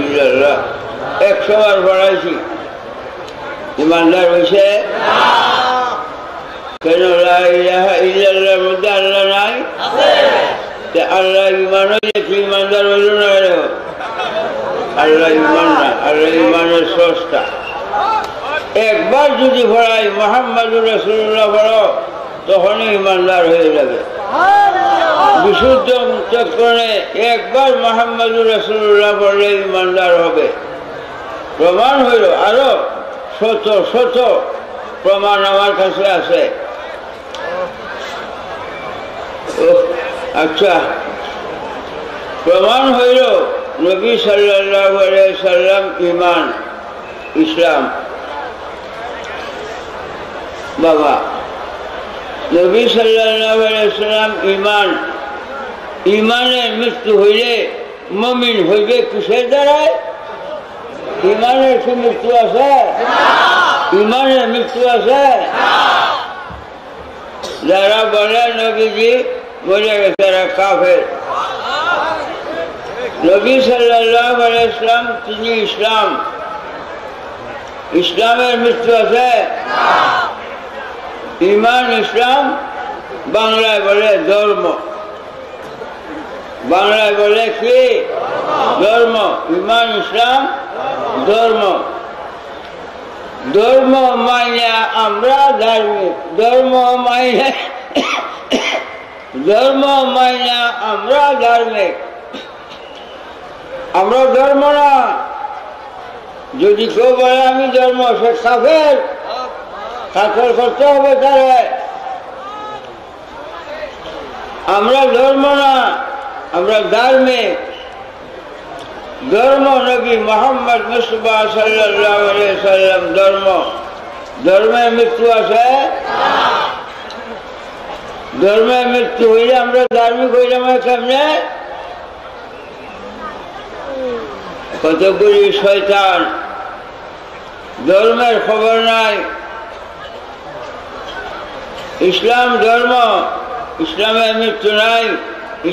ইল্লাল্লাহ 100 বার পড়াইছি, ইমানদার হয়েছে? কেন লা ইলাহা ইল্লাল্লাহর মধ্যে আল্লাহ নাই? আল্লাহ ইমান হইলে কি ইমানদার হইল না? আল্লাহ ইমান না, আল্লাহ ইমানের স্রষ্টা। একবার যদি পড়াই মুহাম্মাদুর রাসূলুল্লাহ পড়ো, তখনই ইমানদার হয়ে যাবে। বিশুদ্ধ চক্রে একবার মুহাম্মাদুর রাসূলুল্লাহ পড়লে ইমানদার হবে। প্রমাণ হইল আরো শত শত প্রমাণ আমার কাছে আছে। আচ্ছা, প্রমাণ হইল নবী সাল্লাল্লাহু আলাইহি সাল্লাম ঈমান, ইসলাম। বাবা, নবী সাল্লাল্লাহু আলাইহি সাল্লাম ঈমান, ঈমানের মৃত্যু হইলে মুমিন হইবে কিসের দ্বারায়? ঈমানের কি মৃত্যু আছে? ঈমানের মৃত্যু আছে? যারা বলে নবীজি মরে গেছে এরা কাফের। নবী সাল্লাল্লাহু আলাইহি সাল্লাম তিনি ইসলাম, ইসলামের মৃত্যু আছে? ঈমান ইসলাম বাংলায় বলে ধর্ম, বাংলায় বলে কি? ধর্ম। ঈমান ইসলাম ধর্ম। ধর্ম মাইনা আমরা ধার্মিক, ধর্ম মাইনা ধর্ম মাইনা আমরা ধার্মিক। আমরা ধর্ম না। যদি কেউ বলে আমি ধর্ম, সে কাফের, কাফের করতে হবে তারে। আমরা ধর্ম না, আমরা ধার্মিক। ধর্ম নবী মুহাম্মদ মুস্তাফা সাল্লাল্লাহু আলাইহি সাল্লাম ধর্ম। ধর্মের মৃত্যু আছে? ধর্মের মৃত্যু হইলে আমরা ধার্মিক হইলাম কেমনে? কতগুলি শয়তান, ধর্মের খবর নাই। ইসলাম ধর্ম, ইসলামের মৃত্যু নাই।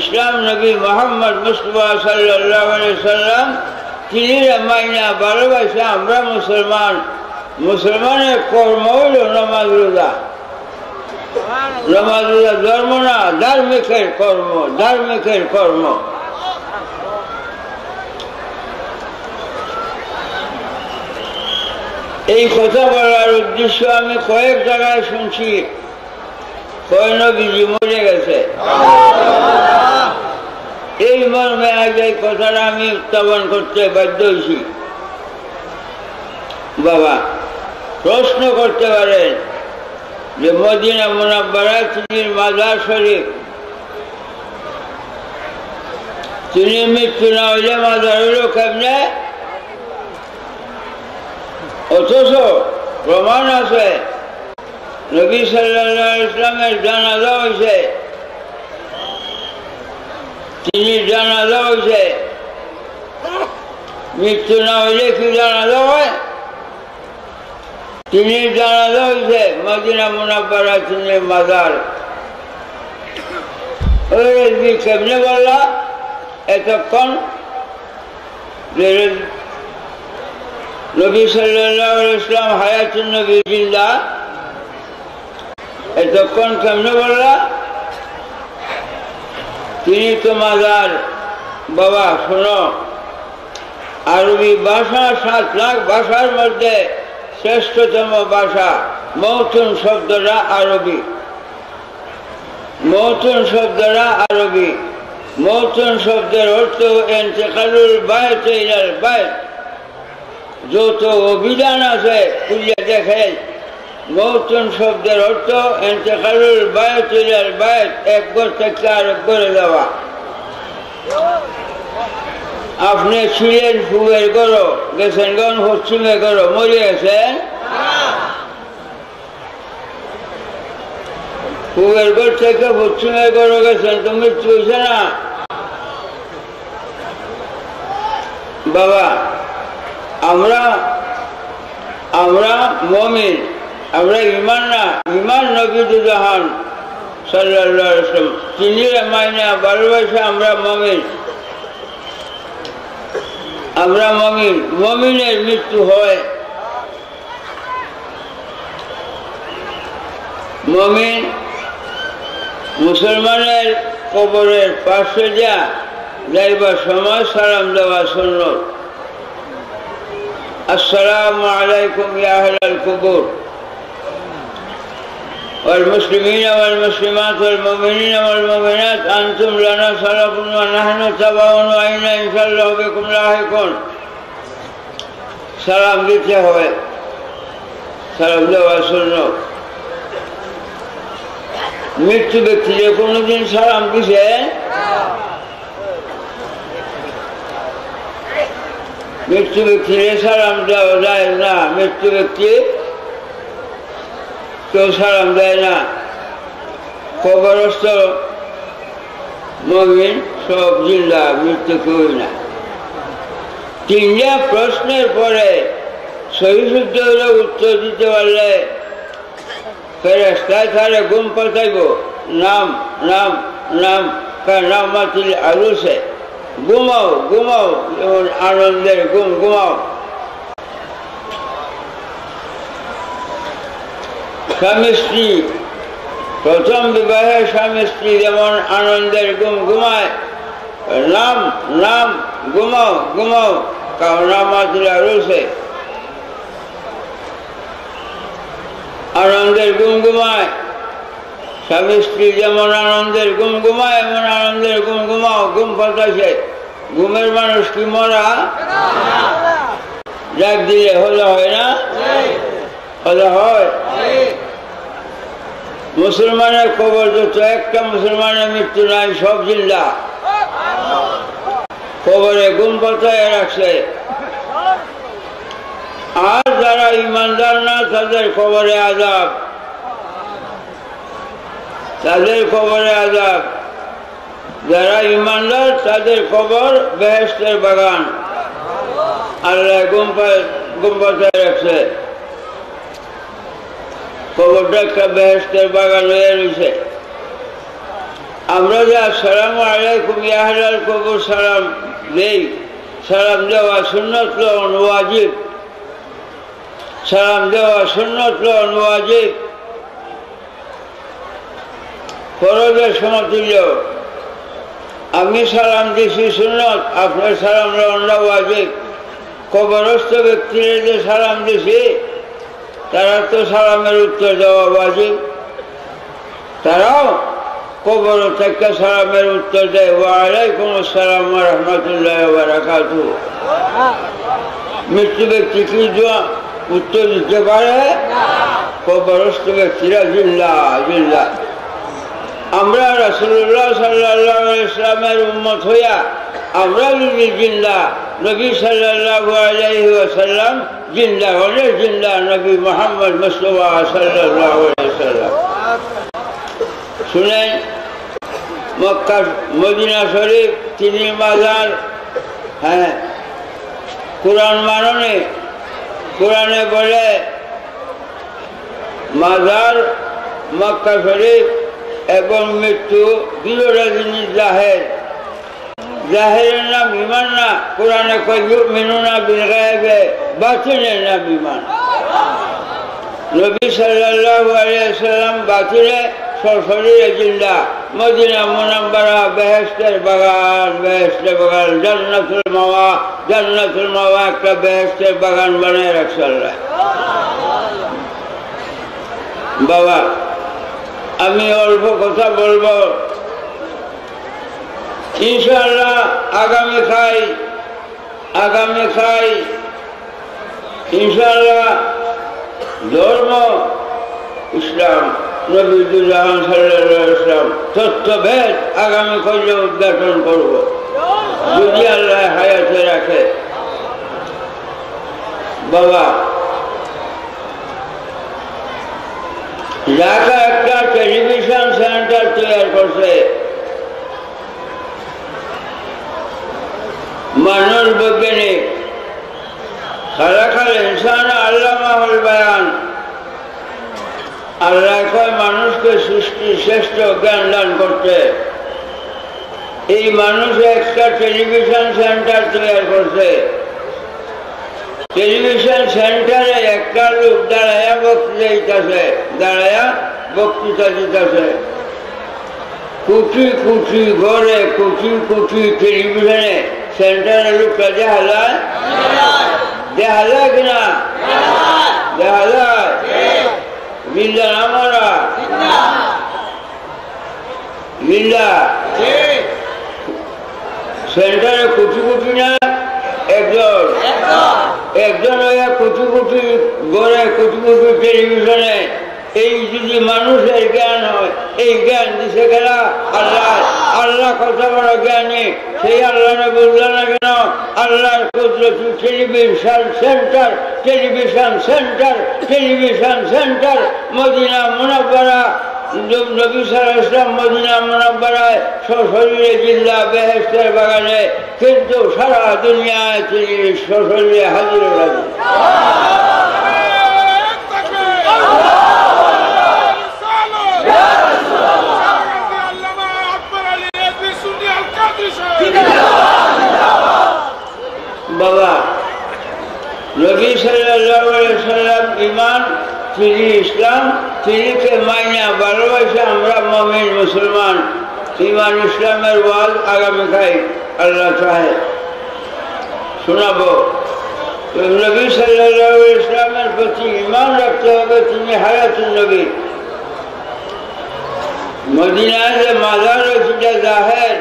ইসলাম নবী মুহাম্মদ মুস্তাফা সাল্লাল্লাহু আলাইহি সাল্লাম তিনি মাইনা ভালোবাসে আমরা মুসলমান। মুসলমানের কর্ম হইল নামাজ রোজা। নামাজ রোজা ধর্ম না, ধার্মিকের কর্ম, ধার্মিকের কর্ম। এই কথা বলার উদ্দেশ্য আমি কয়েক জায়গায় শুনছি কয় নবীজি মরে গেছে। এই মর্মে আজ এই কথাটা আমি উত্থাপন করতে বাধ্য হয়েছি। বাবা, প্রশ্ন করতে পারেন যে মদিনা মুনাব্বারা তিনির মাজার শরীফ, তিনি মৃত্যু না হইলে মাজার হইল কেমনে? অথচ প্রমাণ আছে নবী সাল্লাল্লাহু আলাইহি ওয়াসাল্লামের জানাজা হয়েছে, তিনি জানাজা হয়েছে। মৃত্যু না হইলে কি জানাজা হয়? তিনি জানাজা হয়েছে মদিনা মুনাব্বারা তিনি মাজার। কেমনে বললা এতক্ষণ নবী সাল্লাল্লাহু আলাইহি ওয়াসাল্লাম হায়াতুন নবী জিন্দা, এতক্ষণ কেমনে বললা? তিনি তো মাজার। বাবা শোনো, আরবি ভাষা 7 লাখ ভাষার মধ্যে শ্রেষ্ঠতম ভাষা মৌতুন শব্দটা আরবি। মৌতুন শব্দটা আরবি। মৌতুন শব্দের অর্থ ইন্তেকালুল বায়ত ইলাল বায়ত। যত অভিধান আছে খুঁজে দেখেন, মৌতুন শব্দের অর্থ ইন্তেকালুল বায়ত ইলাল বায়ত, এক ঘর থেকে আরেক ঘরে যাওয়া। আপনি ছিলেন পূবের ঘর, গেছেন গন পশ্চিমে ঘর, মরে গেছেন। পূবের ঘর থেকে পশ্চিমের ঘর গেছেন, তো মৃত্যু হয়েছে না? বাবা, আমরা মুমিন, আমরা ঈমান না। ঈমান নবী দুজাহান সাল্লাল্লাহু আলাইহি ওয়াসাল্লাম তিনি মাইনা ভালোবাসে আমরা মুমিন। আমরা মুমিন, মুমিনের মৃত্যু হয়। মুমিন মুসলমানের কবরের পাশে যাইবার সময় সালাম দেওয়া সুন্নত। আসসালামু আলাইকুম ইয়া আহলাল কুবুর والمسلمين والمسلمات والمؤمنين والمؤمنات أنتم لنا سلف ونحن تبع وإنا إن شاء الله بكم لاحقون। সালাম দিতে হয়, সালাম দেওয়া সুন্নত। মৃত্যু ব্যক্তিকে কোনোদিন সালাম দিছে? মৃত্যু ব্যক্তিকে সালাম দেওয়া যায় না। মৃত্যু ব্যক্তি কেউ সালাম দেয় না। কবরস্থ মুমিন সব জিন্দা, মৃত্যু কেউই না। তিনটা প্রশ্নের পরে সহিশুদ্ধ হলে উত্তর দিতে পারলে ফেরেশতায় তারে ঘুম পাঠাইব। নাম নাম নাম কানামাতিল আরুসে, ঘুমাও ঘুমাও, যেমন আনন্দের ঘুম ঘুমাও। স্বামী স্ত্রী, প্রথম বিবাহে স্বামী স্ত্রী যেমন আনন্দের ঘুম ঘুমায়, নাম নাম ঘুমাও ঘুমাও কানামাতিল আরুসে, আনন্দের ঘুম ঘুমায়। স্বামী স্ত্রী যেমন আনন্দের ঘুম ঘুমায় এমন আনন্দের ঘুম ঘুমাও। ঘুম পাঠাইছে। ঘুমের মানুষ কি মরা? ডাক দিলে হলে হয় না? হলে হয়। মুসলমানের কবর যত, একটা মুসলমানের মৃত্যু নাই, সব জিন্দা। কবরে ঘুম পাঠায় রাখছে। আর যারা ইমানদার না তাদের কবরে আযাব, তাদের কবরে আযাব। যারা ইমানদার তাদের কবর বেহেশতের বাগান। আল্লাহ ঘুম পাঠায় রাখছে। কবরটা একটা বেহেশতের বাগান হয়ে রয়েছে। আমরা যে আসসালামু আলাইকুম ইয়া আহলাল কবর সালাম দেই, সালাম দেওয়া সুন্নত লওন ওয়াজিব। সালাম দেওয়া সুন্নত লওন ওয়াজিব, ফরজের সমতুল্য। আমি সালাম দিছি সুন্নত, আপনার সালাম লওয়াটা ওয়াজিব। কবরস্থ ব্যক্তিরা যে সালাম দিছি তারা তো সালামের উত্তর দেওয়া ওয়াজিব। তারাও কবর থেকে সালামের উত্তর দেয়, ওয়া আলাইকুম আসসালাম ওয়া রাহমাতুল্লাহি ওয়া বারাকাতুহু। মৃত্যু ব্যক্তি কি উত্তর দিতে পারে? কবরস্থ ব্যক্তিরা জিন্দা জিন্দা। আমরা রাসূলুল্লাহ সাল্লাল্লাহু আলাইহি ওয়াসাল্লামের উম্মত হইয়া আমরা যদি জিন্দা, নবী সাল্লাল্লাহু আলাইহি ওয়াসাল্লাম জিন্দা হলে জিন্দা নবী মুহাম্মদ মুস্তাফা সাল্লাল্লাহু আলাইহি ওয়াসাল্লাম। শুনেন, মক্কা মদিনা শরীফ তিনি মাজার, হ্যাঁ কোরআন মাননে, কোরআনে বলে মাজার, মক্কা শরীফ এবং মৃত্যু দুটোটা জিনিস জাহের। জাহেরের নাম ইমান না। কোরআনে কয় ইউমিনুনা বিল গায়বে, বাতিলের নাম ইমান। নবী সাল্লাল্লাহু আলাইহি ওয়াসাল্লাম বাতিলে সশরীরে জিন্দা। মদিনা মুনাওয়ারা বেহেশতের বাগান, বেহেশতের বাগান, জান্নাতুল মাওয়া, জান্নাতুল মাওয়া একটা বেহেশতের বাগান বানিয়ে রাখছে আল্লাহ। বাবা, আমি অল্প কথা বলবো, ইনশাআল্লাহ আগামীকাল ইনশাআল্লাহ ধর্ম ইসলাম, নবী দুজাহান সাল্লাল্লাহু আলাইহি ওয়াসাল্লাম তথ্যভেদ আগামীকাল উদ্ঘাটন করব যদি আল্লাহ হায়াতে রাখে। বাবা, ঢাকা একটা টেলিভিশন সেন্টার তৈরি করছে। মানুষ বৈজ্ঞানিক খালাকাল ইনসান আল্লামাহুল বায়ান। আল্লাহ কয় মানুষকে সৃষ্টি শ্রেষ্ঠ জ্ঞান দান করতে। এই মানুষ একটা টেলিভিশন সেন্টার তৈরি করছে। টেলিভিশন সেন্টারে একটা লোক দাঁড়ায়া বক্তৃতা দিতেছে, দাঁড়ায়া বক্তৃতা দিতেছে। কোটি কোটি ঘরে কোটি কোটি টেলিভিশনে সেন্টারে লোকটা দেখা যায়, দেখা যায় কিনা? দেখা যায়। বিল্লা আমরা বিল্লা সেন্টারে কোটি কোটি না একজন, একজন হইয়া কোটি কোটি ঘরে কোটি কোটি টেলিভিশনে। এই যদি মানুষের জ্ঞান হয়, এই জ্ঞান দিছে গেলা আল্লাহ। আল্লাহ কত বড় জ্ঞানী, সেই আল্লাহ বুঝলো না কেন? আল্লাহর কুদরতি television centre, television centre, television centre Medina Munawwara. নবী সাল্লাল্লাহু আলাইহি ওয়াসাল্লাম মদিনা মুনাব্বারায় সশরীরে জিন্দা বেহেশতের বাগানে, কিন্তু সারা দুনিয়ায় তিনি সশরীরে হাজির হলেন। বাবা নবী সাল্লাল্লাহু আলাইহি ওয়াসাল্লাম ঈমান, তিনি ইসলাম, তিনিকে মাইনা ভালোবাসে আমরা মুমিন মুসলমান। ঈমান ইসলামের ওয়াজ আগামীকাল আল্লাহ চাহে শোনাবো। নবী সাল্লাল্লাহু আলাইহি ওয়াসাল্লামের প্রতি ঈমান রাখতে হবে, তিনি হায়াতুন নবী। মদিনায় যে মাজার রয়েছে জাহের,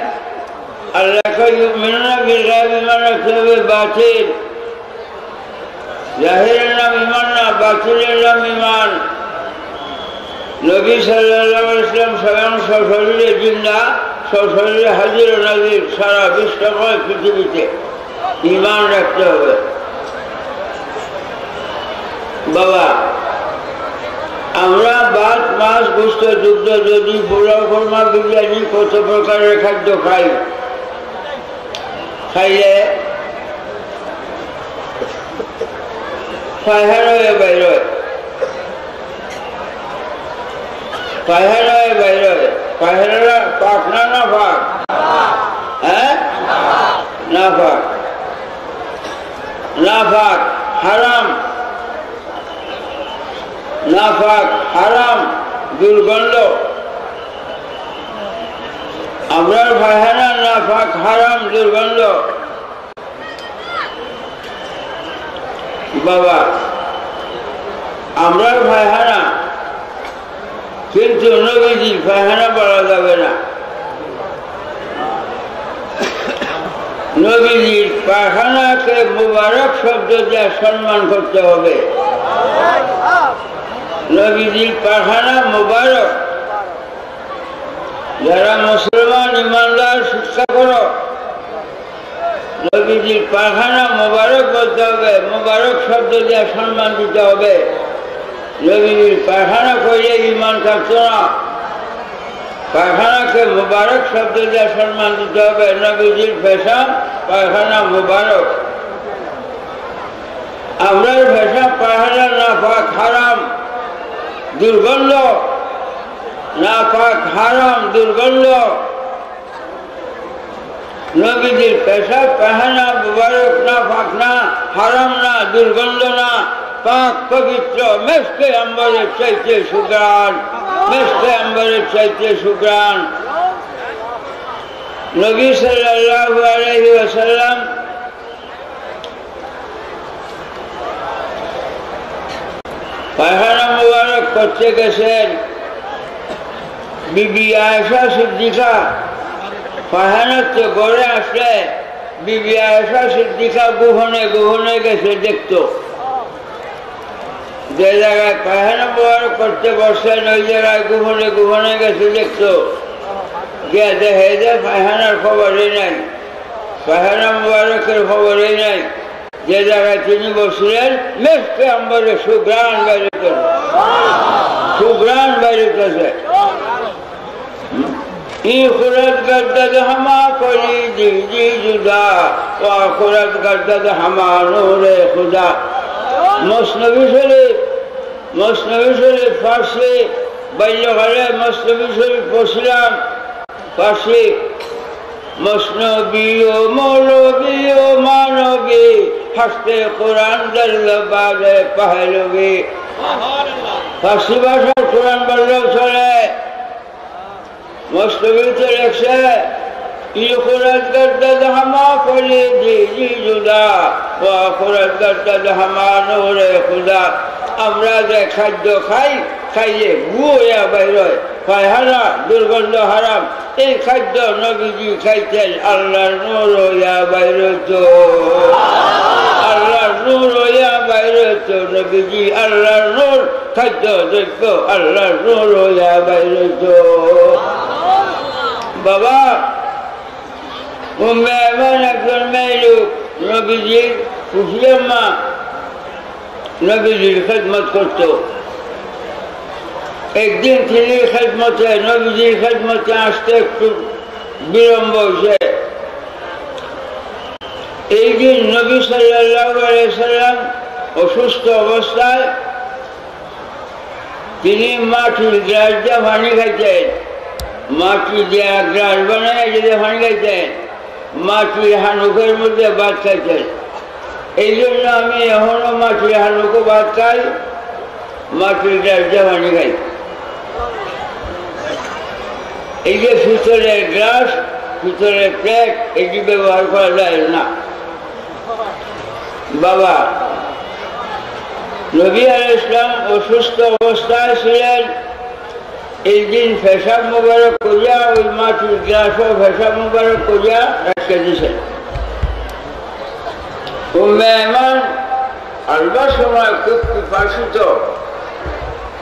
আল্লাহকে ইউমিনুনা বিল্লাহি ঈমান রাখতে হবে বাতিল। জাহিরের নাম ঈমান না, বাতিলের নাম ঈমান। নবী সাল্লাল্লাহু আলাইহি ওয়াসাল্লাম স্বয়ং সশরীরে জিন্দা, সশরীরে হাজির ও নাজির সারা বিশ্বময় পৃথিবীতে। ঈমান রাখতে হবে। বাবা আমরা ভাত, মাছ, গোশত, দুগ্ধ, দধি, পোলাও, কোরমা, বিরিয়ানি কত প্রকারের খাদ্য খাই। খাইলে পায়খানা হয়ে বাইর হয়, পায়খানা হয়ে বাইর হয়। পায়খানা পাক না না পাক? হ্যাঁ না পাক, না পাক হারাম, না পাক হারাম, দুর্গন্ধ। আমরা পায়খানা না পাক হারাম দুর্গন্ধ। বাবা আমরা পায়খানা, কিন্তু নবীজির পায়খানা বলা যাবে না। নবীজির পায়খানাকে মুবারক শব্দ দিয়ে সম্মান করতে হবে। নবীজির পায়খানা মুবারক। যারা মুসলমান ইমানদার শিক্ষা করো, নবীজির পায়খানা মুবারক বলতে হবে, মুবারক শব্দ দিয়ে সম্মান দিতে হবে। নবীজির পায়খানা করলে ঈমান থাকতো না। পায়খানাকে মুবারক শব্দ দিয়ে সম্মান দিতে হবে। নবীজির পেশাব পায়খানা মুবারক। আমরার পেশাব পায়খানা না পাক হারাম দুর্গন্ধ, না পাক হারাম দুর্গন্ধ। নবীজির পেশাব পায়খানা মুবারক না, পাক না, হারাম না, দুর্গন্ধ না, পাক পবিত্র। মেশকে আম্বরের চাইতে সুঘ্রাণ, মেশকে আম্বরের চাইতে সুঘ্রাণ। নবী সাল্লাল্লাহু আলাইহি ওয়াসাল্লাম পায়খানা মুবারক করতে গেছেন। বিবি আয়েশা সিদ্দিকা পায়খানাতে গড়ে আসলে বিবি আয়েশা সিদ্দিকা গোপনে গোপনে গেছে দেখতো। যে জায়গায় পায়খানা মুবারক করতে বসছেন ওই জায়গায় গোপনে গোপনে গেছে দেখতো। গিয়ে দেখে যে পায়খানার খবরই নাই, পায়খানা মুবারকের খবরই নাই। যে জায়গায় তিনি বসছিলেন মেশকে আম্বরে সুঘ্রাণ বাইরেছে, সুঘ্রাণ বাইরেছে। खुरत गर्दद हमा कोई जी जुदा व खुरत गर्दद हमा नूरे खुदा। मसनवी शरीफ फारसी बाल्যকালে मसनवी शरीफ পড়ছিলাম। ফার্সি মসনবী ও মৌলবী ও মানবী হাসতে কোরআন দল্লবাদে পাহলবী। ফার্সি ভাষার কোরআন বললেও চলে। মসনবীতে লেখছে ইখরাজ গদ্দাদ হামা ফরিদি জি জুদা ওয়া খরাজ গদ্দাদ হামা নূরে খুদা। আমরা যে খাদ্য খাই, খাইয়ে গুয়া বাইর হয়, পায়খানা দুর্গন্ধ হারাম। এই খাদ্য নবীজি খাইতেন, আল্লাহর নূর হইয়া বাইর হইতো, আল্লাহর নূর হইয়া বাইর হইতো। নবীজি আল্লাহর নূর, খাদ্য যোগ্য আল্লাহর নূর হইয়া বাইর হইতো। বাবা উম্মে আয়মান একজন মেয়ে লোক, নবীজির ফুফিয়াম্মা নবীজির খেদমত করত। একদিন তিনি খেদমতে, নবীজির খেদমতে আসতে একটু বিলম্ব হয়েছে। এই দিন নবী সাল্লাল্লাহু আলাইহি সাল্লাম অসুস্থ অবস্থায় তিনি মাটির গ্লাস দিয়ে পানি খাইতেন। মাটি দিয়ে গ্লাস বানায় যদি পানি খাইতেন, মাটির হানুকের মধ্যে ভাত খাইতেন। এই জন্য আমি এখনো মাটির হানুকো ভাত খাই, মাটির গ্লাস দিয়ে পানি খাই। এই যে ভিতরের গ্লাস, ভিতরের প্লেট, এটি ব্যবহার করা যায় না। বাবা নবী আলাইহিস সালাম অসুস্থ অবস্থায় ছিলেন। এই দিন পেশাব মুবারক করিয়া ওই মাটির গ্লাসও পেশাব মুবারক করিয়া রেখে দিয়েছেন। উম্মে আয়মান আলবার সময় খুব পিপাসিত,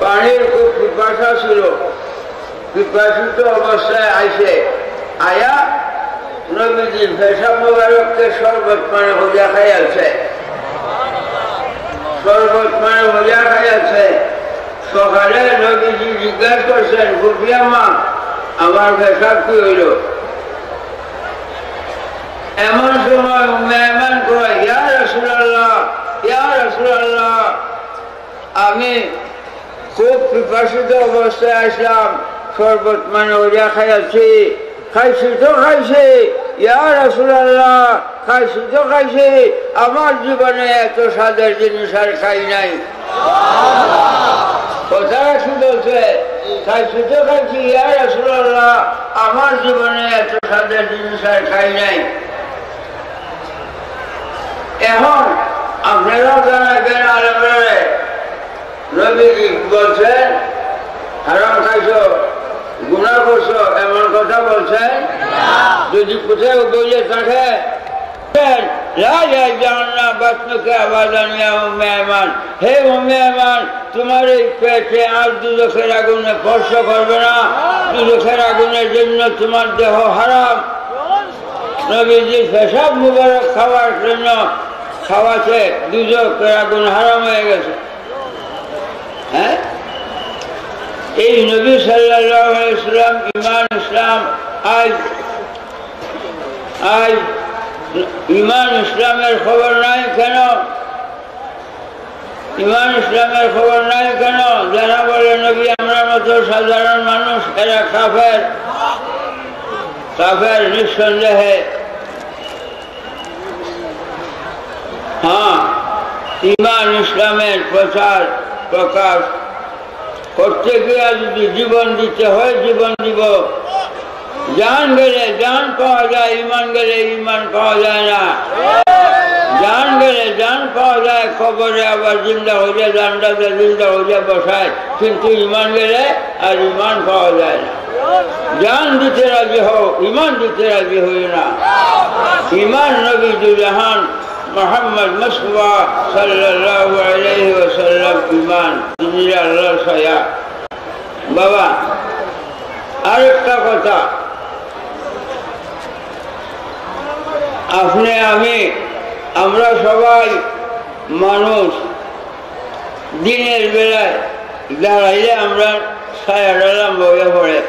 পানির খুব পিপাসা ছিল। পিপাসিত অবস্থায় আইসে আয়া নবীজির পেশাব মুবারককে শরবত মানে ভুজা খাইয়াছে, শরবত মানে ভুজা খাইয়াছে। সকালে নবীজি জিজ্ঞাসা করছেন, ফুফিয়াম্মা আমার পেশাব কি হইল? এমন সময় উম্মে আয়মান কয়, ইয়া রাসূলুল্লাহ, ইয়া রাসূলুল্লাহ, আমি খুব পিপাসিত অবস্থায় আসলাম, শরবত মানে ওজা খাইয়াছি। খাইছি তো খাইছি, ইয়া রাসূলুল্লাহ, খাইছি তো খাইছি, আমার জীবনে এত স্বাদের জিনিস আর খাই নাই। কথা রাখি বলছে, খাইছি তো খাইছি, ইয়া রাসূলুল্লাহ, আমার জীবনে এত স্বাদের জিনিস আর খাই নাই। এখন আপনারাও জানাবেন আলেমরা, নবীজি বলছেন হারাম খাইছো, গুনাহ করছো, এমন কথা বলছেন? যদি কোথাও বলে থাকে হে উম্মে আয়মান, তোমার এই পেটে আর দুজখের আগুনে স্পর্শ করবে না, দুজখের আগুনের জন্য তোমার দেহ হারাম। নবীজির পেশাব মুবারক খাওয়ার জন্য খাওয়াতে দুজখের আগুন হারাম হয়ে গেছে। হ্যাঁ, এই নবী সাল্লাল্লাহু আলাইহি ওয়াসাল্লাম ঈমান ইসলাম আজ ঈমান ইসলামের খবর নাই কেন? ঈমান ইসলামের খবর নাই কেন? যারা বলে নবী আমরা মতো সাধারণ মানুষ, এরা কাফের, কাফের নিঃসন্দেহে। হ্যাঁ, ঈমান ইসলামের প্রচার প্রকাশ করতে গিয়ে যদি জীবন দিতে হয় জীবন দিব। জান গেলে জান পাওয়া যায়, ঈমান গেলে ঈমান পাওয়া যায় না। জান গেলে জান পাওয়া যায়, খবরে আবার জিন্দা হয়ে জানটাতে জিন্দা হয়ে বসায়, কিন্তু ঈমান গেলে আর ঈমান পাওয়া যায় না। জান দিতে রাজি হও, ঈমান দিতে রাজি হই না। ঈমান নবী দুজাহান মুহাম্মদ মুস্তাফা সাল্লাল্লাহু আলাইহি ওয়াসাল্লাম ঈমান, তিনি আল্লাহর ছায়া। বাবা আরেকটা কথা, আপনি আমি আমরা সবাই মানুষ, দিনের বেলায় দাঁড়াইলে আমরা ছায়াটা লম্বা হয়ে পড়ে,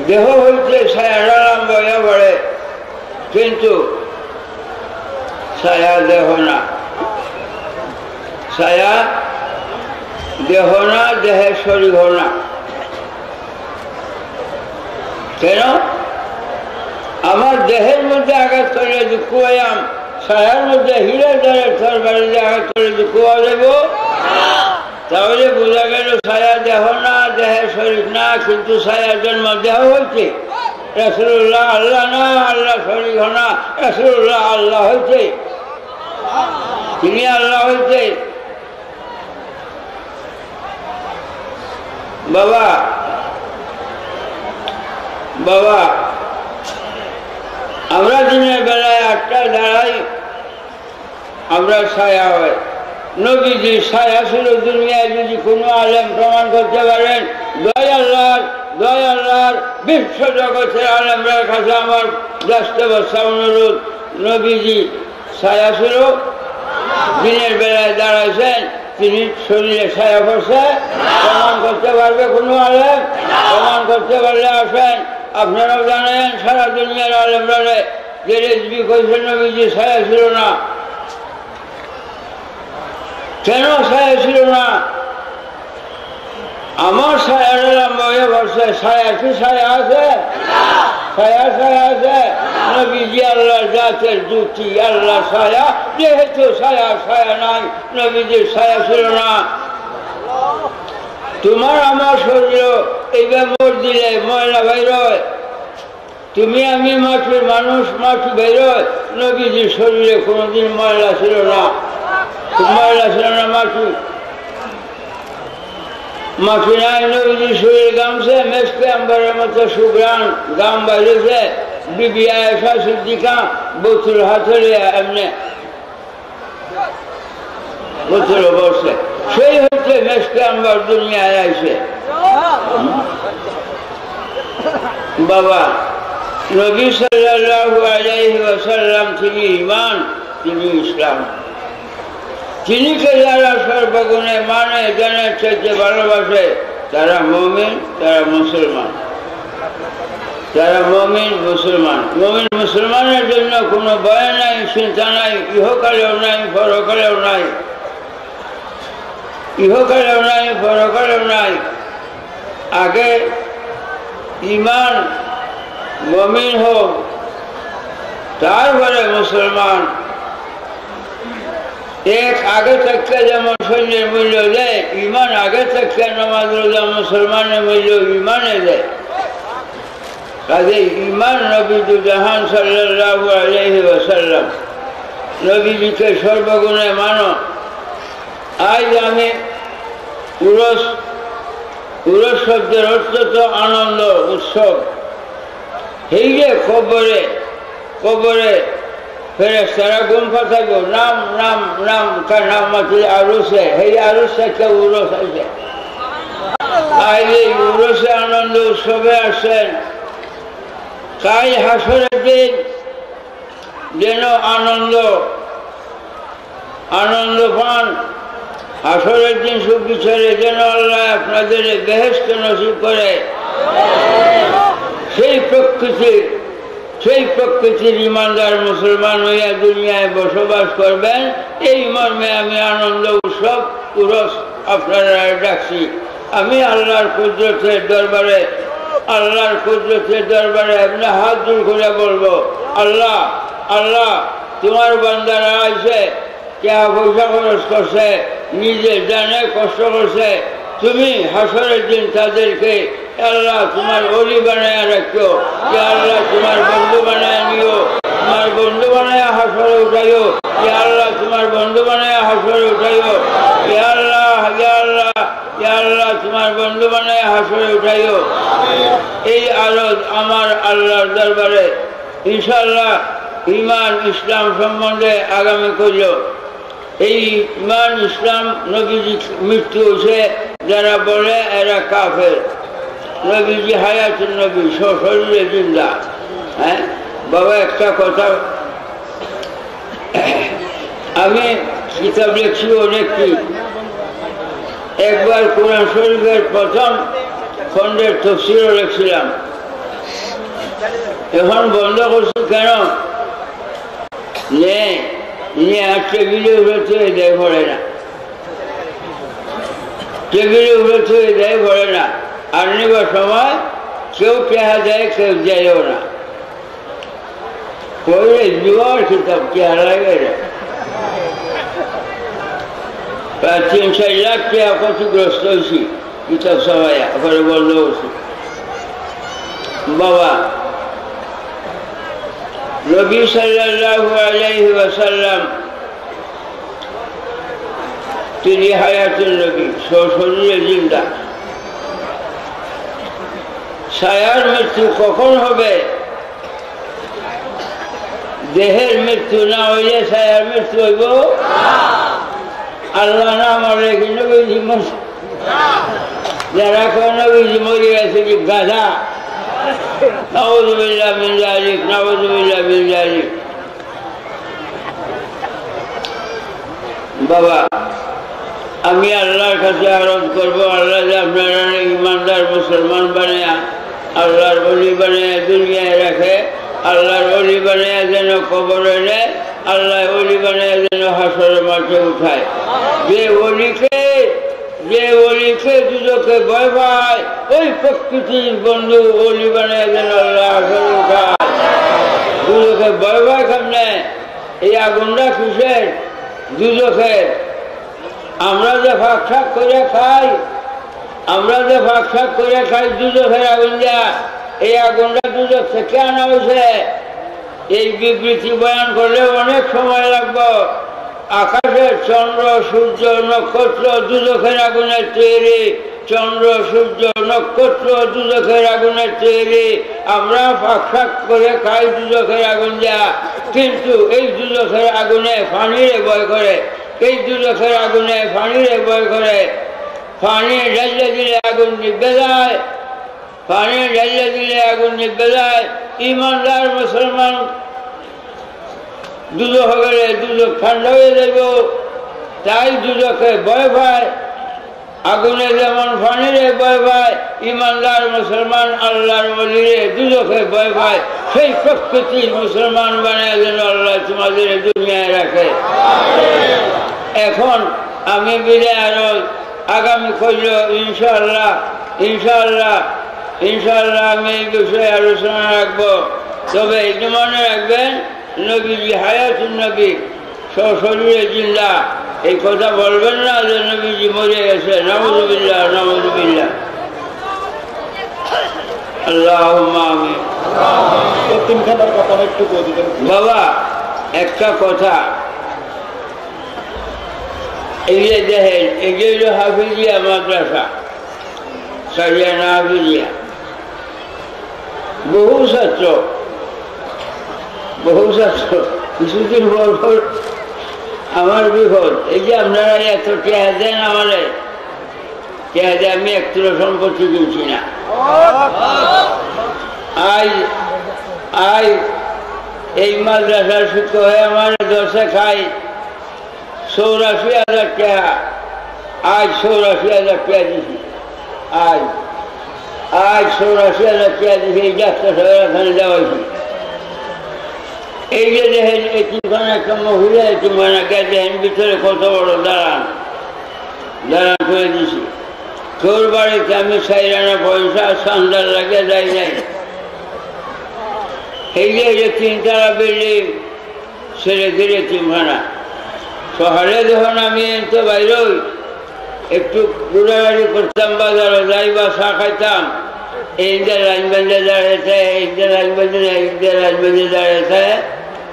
দেহ হইতে ছায়াটা লম্বা হয়ে পড়ে, কিন্তু ছায়া দেহ না। ছায়া দেহ না, দেহের শরীর না। কেন? আমার দেহের মধ্যে আঘাত করলে দুঃখ পাইয়াম, ছায়ার মধ্যে হীরা দ্বারের তরবারিতে আঘাত করলে দুঃখ পাওয়া যাব। তাহলে বোঝা গেল ছায়া দেহ না, দেহের শরীর না, কিন্তু ছায়ার জন্ম দেহ হয়েছে। রাসূলুল্লাহ আল্লাহ না, আল্লাহ শরীর না, রাসূলুল্লাহ আল্লাহ হয়েছে, তিনি আল্লাহ হয়েছে। বাবা বাবা আমরা দিনের বেলায় 8টায় দাঁড়াই, আমরা ছায়া হয়। নবীজি ছায়া ছিল দুনিয়ায়। যদি কোনো আলেম প্রমাণ করতে পারেন, দয়াল্লাহর বিশ্ব জগতের আলেমদের কাছে আমার দস্তবস্থা অনুরোধ, নবীজি ছায়া ছিল, দিনের বেলায় দাঁড়াইছেন, তিনি শরীরে ছায়া করছে। প্রমাণ করতে পারবে কোনো আলেম? প্রমাণ করতে পারলে আসেন। আপনারাও জানেন সারা দুনিয়ার আলেমরা যে রেজবি কইছেন নবীজি ছায়া ছিল না। কেন ছায়া ছিল না? আমার ছায়ার লম্বা বসে, ছায়া কি ছায়া আছে? ছায়া ছায়া আছে? নবীজি আল্লাহর জাতের জুতি, আল্লাহ ছায়া, যেহেতু ছায়া ছায়া নাই, নবীজির ছায়া ছিল না। তোমার আমার শরীর এইবার মোট দিলে ময়লা বাইরয়, তুমি আমি মাটির মানুষ, মাটি বাইরয়। নবীজির শরীরে কোনোদিন ময়লা ছিল না, ময়লা ছিল না, মাটি নাই। নবীজির শরীর গামছে, মেসকে আম্বারের মতো সুগ্রাণ গাম বাইরেছে। বিবি আয়েশা সিদ্দিকা বোতল হাতে এমনি বোতল বসে, সেই হচ্ছে মেসকে আম্বার দুনিয়ায় আইছে। বাবা নবী সাল্লাল্লাহু আলাইহি ওয়াসাল্লাম তিনি ঈমান, তিনি ইসলাম। তিনিকে যারা সর্বগুণে মানে, জানে, চাইতে ভালোবাসে, তারা মুমিন, তারা মুসলমান। তারা মুমিন মুসলমান। মুমিন মুসলমানের জন্য কোনো ভয় নাই, চিন্তা নাই, ইহকালেও নাই, পরকালেও নাই, ইহকালেও নাই, পরকালেও নাই। আগে ঈমান, মুমিন হোক, তারপরে মুসলমান। এক আগে থেকে যেমন সৈন্যের মূল্য দেয়, ঈমান আগে থেকে নামাজ রোজা মুসলমানের মূল্য ঈমানে দেয়। কাজে ঈমান নবী জাহান সাল্লাল্লাহু আলাইহি ওয়াসাল্লাম, নবীজিকে সর্বগুণে মানো। আজ আমি উরস, উরস শব্দের অর্থ তো আনন্দ, উৎসব। এই যে কবরে, কবরে ফেরেশতারা ঘুম পাঠাইব, নাম নাম নাম কার নাম মাতি আরুসে, এই আরুস থেকে উরস আছে। আজ এই উরসে আনন্দ উৎসবে আসেন। কাল হাসরের দিন যেন আনন্দ আনন্দ পান। হাসরের দিন সুখ বিচারে যেন আল্লাহ আপনাদের বেহেশত নসিব করে। সেই প্রকৃতির ইমানদার মুসলমান হইয়া দুনিয়ায় বসবাস করবেন, এই মর্মে আমি আনন্দ উৎসব উরস আপনারা ডাকছি। আমি আল্লাহর কুদরতের দরবারে, আল্লাহর কুদরতের দরবারে আপনি হাত জোড় করে বলবো, আল্লাহ আল্লাহ তোমার বান্দারা আছে, টাকা পয়সা খরচ করছে, নিজে জানে কষ্ট করছে, তুমি হাসরের দিন তাদেরকে আল্লাহ তোমার ওলি বানায় রাখো, আল্লাহ তোমার বন্ধু বানায় নিও, তোমার বন্ধু বানায় হাসরে উঠাইও, আল্লাহ তোমার বন্ধু বানায় হাসরে উঠাইও, আল্লাহ আল্লাহ আল্লাহ তোমার বন্ধু বানায় হাসরে উঠাইও। এই আরজ আমার আল্লাহর দরবারে ইনশাআল্লাহ ঈমান ইসলাম সম্বন্ধে আগামী করিল। এই ঈমান ইসলাম নবীজি মৃত্যু হয়েছে যারা বলে এরা কাফের। নবীজি হায়াতুন নবী, সশরীরে জিন্দা। হ্যাঁ বাবা, একটা কথা, আমি কিতাব লিখছি অনেকটি। একবার কোরআন শরীফের প্রথম খণ্ডের তফসিরও লিখছিলাম, এখন বন্ধ করছি। কেন? নিয়ে আর টেবিলে উঠেছে, দেয় ভরে না, টেবিলে উঠেছে, দেয় ভরে না। আর নেবার সময় কেউ পেহা দেয়, কেউ দেয়ও না। পড়লে জুয়ার কিতাব চেহারা লাগে না প্রায় 3-4 লাখ টাকা ক্ষতিগ্রস্ত হয়েছি কিতাব সবাই ওখানে বন্ধ হয়েছে বাবা নবী সাল্লাল্লাহু আলাইহি ওয়াসাল্লাম তিনি হায়াতুল নবী সশরীরে জিন্দা ছায়ার মৃত্যু কখন হবে দেহের মৃত্যু না হইলে ছায়ার মৃত্যু হইব আল্লাহ না মরে কি নবীজি যারা কোন নবীজি মরে গেছে কি গাধা নাউযুবিল্লাহ মিন যালিক নাউযুবিল্লাহ মিন যালিক বাবা আমি আল্লাহর কাছে আরজ করবো আল্লাহ যে আপনারা ইমানদার মুসলমান বানায়া আল্লাহর ওলি বানায়া দুনিয়ায় রাখে আল্লাহর ওলি বানায়া যেন কবরে নেয় আল্লাহ ওলি বানায়া যেন হাসরের মাঠে উঠায় যে ওলিকে দুজকে ভয় পায় ওই প্রকৃতির বন্ধু ওলি বানায়া যেন আল্লাহ হাসরে উঠায় দুজকে ভয় পায় কেমনে এই আগুনটা কিসের দুজকের আমরা যে ফাঁক শাক করে খাই দুজকের আগুন যা এই আগুনটা দুজক থেকে আনা হয়েছে এই বিবৃতি বয়ান করলে অনেক সময় লাগবে আকাশের চন্দ্র সূর্য নক্ষত্র দুজকের আগুনের তৈরি চন্দ্র সূর্য নক্ষত্র দুজকের আগুনের তৈরি আমরা ফাঁক শাক করে খাই দুজকের আগুন যা কিন্তু এই দুজকের আগুনে পানিরে ভয় করে এই দুজকের আগুনে পানিরে ভয় করে পানি ঢালিয়ে দিলে আগুন নিভে যায় পানি ঢালিয়ে দিলে আগুন নিভে যায় ইমানদার মুসলমান দুজক গেলে দুজক ঠান্ডা হয়ে যাব তাই দুজকে ভয় পায় আগুনে যেমন পানিরে ভয় পায় ইমানদার মুসলমান আল্লাহর ওলিরে দুজকে ভয় পায় সেই প্রকৃতির মুসলমান বানায় যেন আল্লাহ তোমাদের দুনিয়ায় রাখে এখন আমি বিদায় আরো আগামী কইল ইনশাআল্লাহ আমি এই বিষয়ে আলোচনা রাখবো তবে এই মনে রাখবেন নবীজি হায়াতুন নবী সশরীরে জিন্দা এই কথা বলবেন না যে নবীজি মরে গেছে নাউযুবিল্লাহ নাউযুবিল্লাহ আল্লাহুম্মা আমিন বাবা একটা কথা এই যে দেখেন এই যে হাফিজিয়া মাদ্রাসা সারিয়ানা হাফিজিয়া বহু ছাত্র কিছুদিন পর আমার বিপদ এই যে আপনারা এত টেহা দেন আমারে টেহা দিয়ে আমি একটু সম্পত্তি কিনছি না আজ এই মাদ্রাসার শিক্ষক হয়ে আমার দশে খাই 84,000 টাকা আজ 84,000 টাকা দিছি আজ 84,000 টাকা দিছি এই ডাক্তার সাহেবের এখানে দেওয়াইছি এই যে দেখেন এতিমখানা একটা মহিলা এতিমখানাকে দেখেন ভিতরে কত বড় দাঁড়ান করে দিছি তোর বাড়িতে আমি সাইরানা পয়সা সন্ধ্যার লাগে যাই নাই এই যে 3তলা বিল্ডিং ছেড়ে দিলে এতিমখানা সকালে যখন আমি তো বাইরই একটু ঘোরাঘুরি করতাম বাজারে যাই বা চা খাইতাম এইদের লাইন বেঁধে দাঁড়িয়েছে এইদের লাইন বেঁধে দাঁড়িয়েছে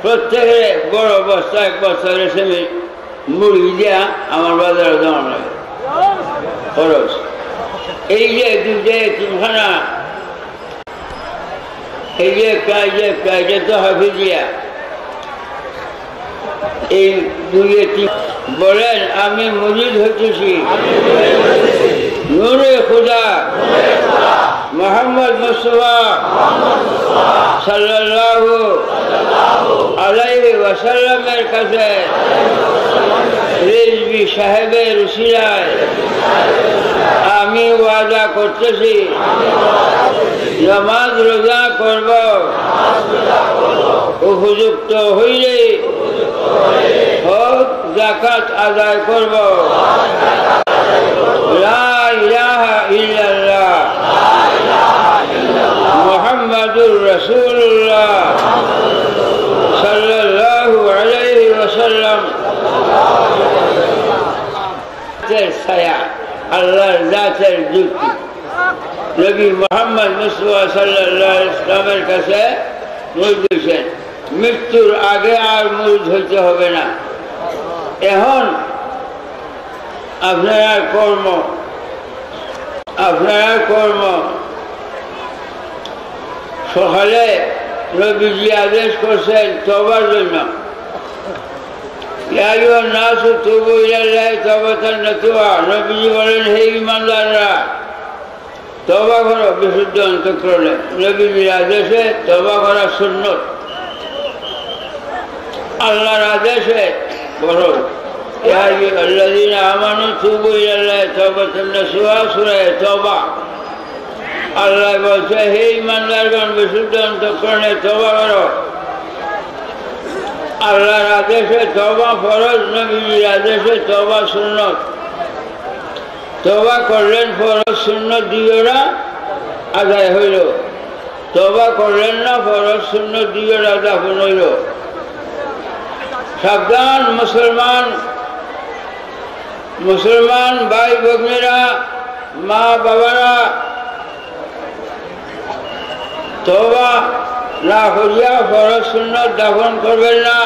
প্রত্যেকে বড় বস্তা 1 বস্তা এসে মুড়ি দিয়া আমার বাজারে দেওয়া লাগে খরচ এই যে দুধে তিনখানা এই যে কাজে তো হাফিজিয়া এই 2-3 বলেন আমি মুজিদ হইতেছি নূরে খুদা মোহাম্মদ মুস্তাফা সাল্লাল্লাহু আলাইহি ওয়াসাল্লামের কাছে রিজভী সাহেবের উসিলায় আমি ওয়াদা করতেছি নামাজ রোজা করব উপযুক্ত হইলে হক যাকাত আদায় করব লা ইলাহা ইল্লাল্লাহ মুহাম্মাদুর রাসূলুল্লাহ ওয়াসাল্লাম ছায়া আল্লাহর জাতের যুক্তি নবী মুহাম্মদ মুস্তাফা সাল্লাল্লাহু আলাইহি ওয়াসাল্লামের কাছে মুরিদ হয়েছেন। মৃত্যুর আগে আর মুরিদ হইতে হবে না। এখন আপনার কর্ম সকালে নবীজি আদেশ করছেন তওবার জন্য। ইয়া আইয়ুহান নাসু তুবু ইলাল্লাহি তাওবাতান নাসুহা। নবীজি বলেন, হে ঈমানদাররা, তওবা করো বিশুদ্ধ অন্তঃকরণে। নবীজির আদেশে তওবা করা সুন্নত, আল্লাহর আদেশে ফরজ। ইয়া আইয়ুহাল্লাযীনা আমানু তুবু ইলাল্লাহি তাওবাতান নাসুহা, সূরা তওবা। আল্লাহ বলছে, হে ঈমানদারগণ, বিশুদ্ধ অন্তঃকরণে তওবা করো। আল্লাহর আদেশে তওবা ফরজ, নবীজির আদেশে তওবা সুন্নত। তওবা করলেন, ফরজ সুন্নত দুইটা আদায় হইল। তওবা করলেন না, ফরজ সুন্নত দুইটা দাফন হইল। সাবধান মুসলমান ভাই ভগ্নীরা, মা বাবারা, তওবা না করিয়া ফরজ সুন্নত দাফন করবেন না।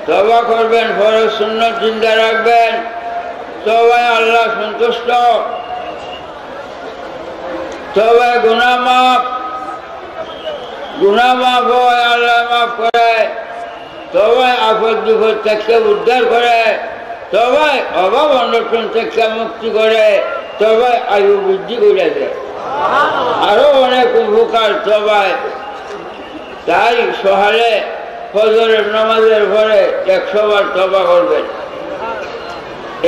তওবা করবেন, ফরজ সুন্নত জিন্দা রাখবেন। তওবায় আল্লাহ সন্তুষ্ট। তওবায় গুনাহ মাফ হয়, আল্লাহ মাফ করে। তওবায় আপদ বিপদ থেকে উদ্ধার করে। তওবায় অভাব অনটন থেকে মুক্তি করে। তওবায় আয়ু বৃদ্ধি করে দেয়। আরো অনেক উপকার তওবায়। তাই সকালে ফজরের নামাজের পরে 100 বার তওবা করবেন।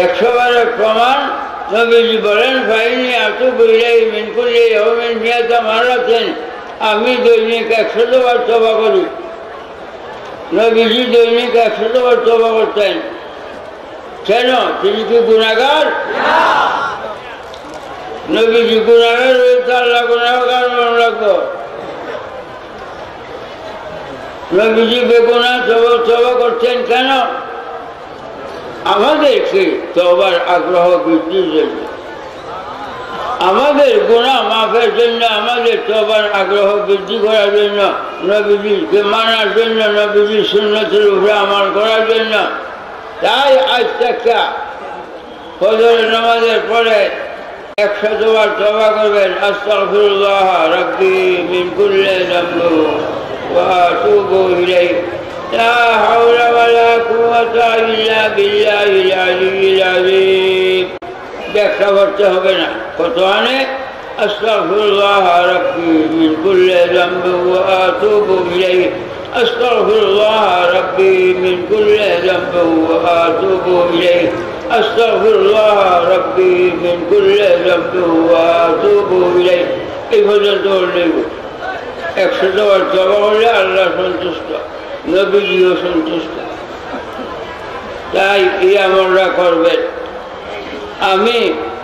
100 বারের প্রমাণ নবীজি বলেন, ফাইনি আতুবু ইলাইহি মিন কুল্লি ইয়াউমিন মিয়াতা মারাতান। আমি দৈনিক 100 বার তওবা করি। নবীজি দৈনিক 100 বার তওবা করতেন। কেন? তিনি কি গুনাহগার? নবীজি গুনাহগার হইতে আল্লাহ গুনাহগার রাখবো? নবীজি বেগুনাহ তওবা করতেন কেন? আমাদেরকে তওবার আগ্রহ বৃদ্ধির জন্য, আমাদের গুনাহ মাফের জন্য, আমাদের তওবার আগ্রহ বৃদ্ধি করার জন্য, নবীজিকে মানার জন্য, নবীজির সুন্নতের উপরে আমল করার জন্য। তাই আজ থেকে ফজরের নামাজের পরে 100 বার তওবা করবেন। আস্তাগফিরুল্লাহ রাব্বি মিন কুল্লি যামবি ওয়া আতুবু ইলাইহি। লা হাওলা ওয়ালা কুওয়াতা ইল্লা বিল্লাহিল আলিয়্যিল আযীম। ব্যাখ্যা করতে হবে না। কত আনে? আস্তাগফিরুল্লাহ রাব্বি মিন কুল্লি যামবি ওয়া আতুবু ইলাইহি। আস্তাগফিরুল্লাহ রাব্বি মিন কুল্লি যামবি ওয়া আতুবু ইলাইহি। আস্তাগফিরুল্লাহ রাব্বি মিন কুল্লি যামবি ওয়া আতুবু ইলাইহি। এই পর্যন্ত বললেই 100 বার তওবা করলে আল্লাহ সন্তুষ্ট, নবীজিও সন্তুষ্ট। তাই এই আমলটা করবেন।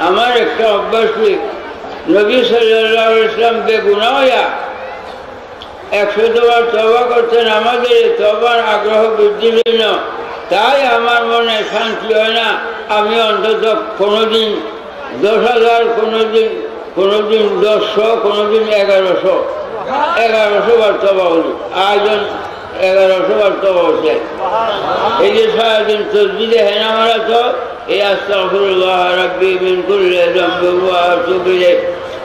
আমার একটা অভ্যাস, নবী সাল্লাল্লাহু আলাইহি ওয়াসাল্লাম বেগুনাহ হইয়া 100 বার তওবা করতেন আমাদের তওবার আগ্রহ বৃদ্ধির জন্য। তাই আমার মনে শান্তি হয় না। আমি অন্তত কোনোদিন 10,000, কোনোদিন 1000, কোনোদিন 1100 বার তওবা করি। আয়োজন 1100 বার তওবা হচ্ছে। এই যে সারাদিন তসবিহে হেনা মারা, তো এই আস্তাগফিরুল্লাহ রাব্বি মিন কুল্লি যামবি ওয়া আতুবু ইলাইহি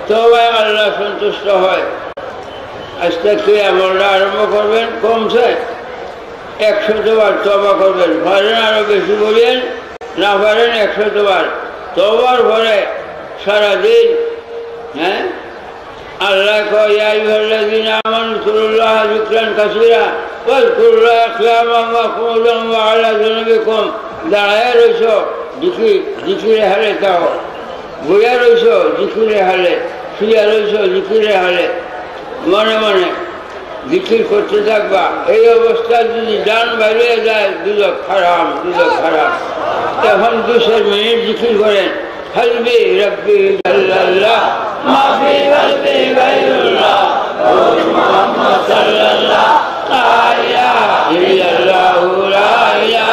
তওবায় আল্লাহ সন্তুষ্ট হয়। আজ থেকে আমলটা আরম্ভ করবেন। কমছে 100 বার তওবা করবেন। পারেন আরো বেশি বলেন, না পারেন 100 বার। তওবার পরে সারাদিন আল্লাহ কয়, ইয়া আইয়ুহাল্লাযীনা আমানু যকুরুল্লাহা যিকরান কাসীরা ওয়াযকুরুল্লাহা কিয়ামান ওয়া কুউদান ওয়া আলা জুনুবিকুম। দাঁড়ায় রইছ জিকিরে হালে, তাও বইয়া রইছ জিকিরে হালে, শুয়ে রইছ জিকিরে হালে, মনে মনে জিকির করতে থাকবা। এই অবস্থায় যদি ডান বাইরে যায়, দুজক হারাম। এখন 200 মিনিট জিকির করেন। হাসবি রাব্বি জাল্লাল্লাহ মা ফি কলবি গায়রুল্লাহ মুহাম্মদ সাল্লাল্লাহু লা ইলাহা ইল্লাল্লাহু লা ইলাহা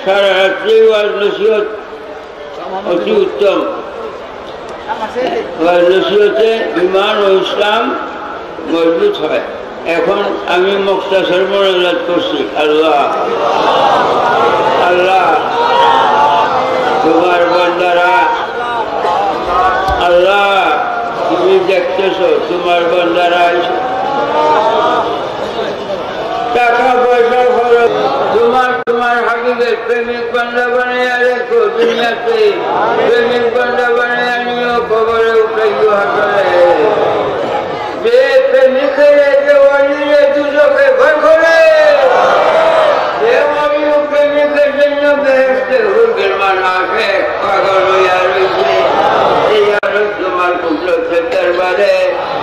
সারা রাত্রি ওয়াজ নসিহত অতি উত্তম। ওয়াজ নসিহতে ঈমান ও ইসলাম মজবুত হয়। এখন আমি মুক্তাসর মোনাজাত করছি। আল্লাহ আল্লাহ তোমার বান্দারা, আল্লাহ তুমি দেখতেছ তোমার বান্দারা টাকা পয়সা খরচ তোমার হাবিবের প্রেমিক বান্দা বানাইয়া রেখো। দুনিয়াতে প্রেমিক বান্দা বানাইয়া নিও, খবরে উঠাইও হাসলে। যে প্রেমিকের যে ওয়ালিরে দুজকে ভয় করে, যে ওয়ালি প্রেমিকের জন্য বেহেশতে হুরগের মান আসে পাগল হইয়া রয়েছে। এই আরো তোমার কুদরতের দরবারে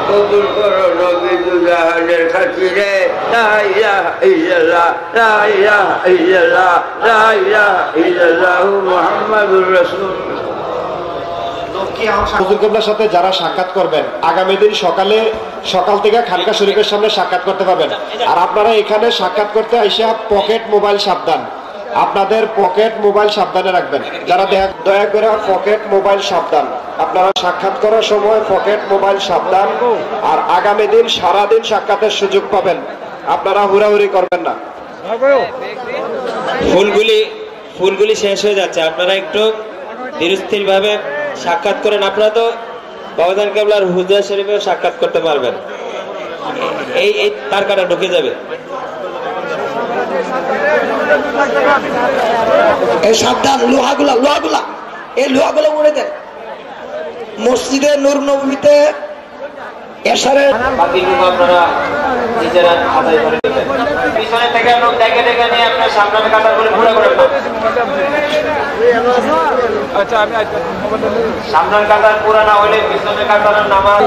কবুল করো নবী দুজাহানের খাতিরে। লা ইলাহা ইল্লাল্লাহ, লা ইলাহা ইল্লাল্লাহ, লা ইলাহা ইল্লাল্লাহু মুহাম্মাদুর রাসূলুল্লাহ। হুজুর কিবলার সাথে যারা সাক্ষাৎ করবেন আগামী দিন সকাল থেকে খানকা শরীফের সামনে সাক্ষাৎ করতে পারবেন। আর আপনারা এখানে সাক্ষাৎ করতে আইসা পকেট মোবাইল সাবধান, আপনাদের পকেট মোবাইল সাবধানে রাখবেন। যারা দয়া করে পকেট মোবাইল সাবধান, আপনারা সাক্ষাৎ করার সময় পকেট মোবাইল সাবধান। আর আগামী দিন সারাদিন সাক্ষাতের সুযোগ পাবেন, আপনারা হুড়াহুড়ি করবেন না। ফুলগুলি শেষ হয়ে যাচ্ছে, আপনারা একটু ধীরস্থির ভাবে সাক্ষাৎ করেন। আপনারা তো বাবাজান কেবলার হুজরা শরীফে সাক্ষাৎ করতে পারবেন। এই তার কাটা ঢুকে যাবে। সাবধান, লোহাগুলা এই লোহাগুলো উড়ে দেন। মসজিদে নূর নবীতে এশারের বাকিটুকু আপনারা নিজেরা আদায় করে নেবেন। পিছনে থেকে লোক দেখে নিয়ে আপনার সামনের কাতারগুলো ঘুরে ঘুরে সামনের কাতার পুরা না হলে পিছনের কাতারের নামাজ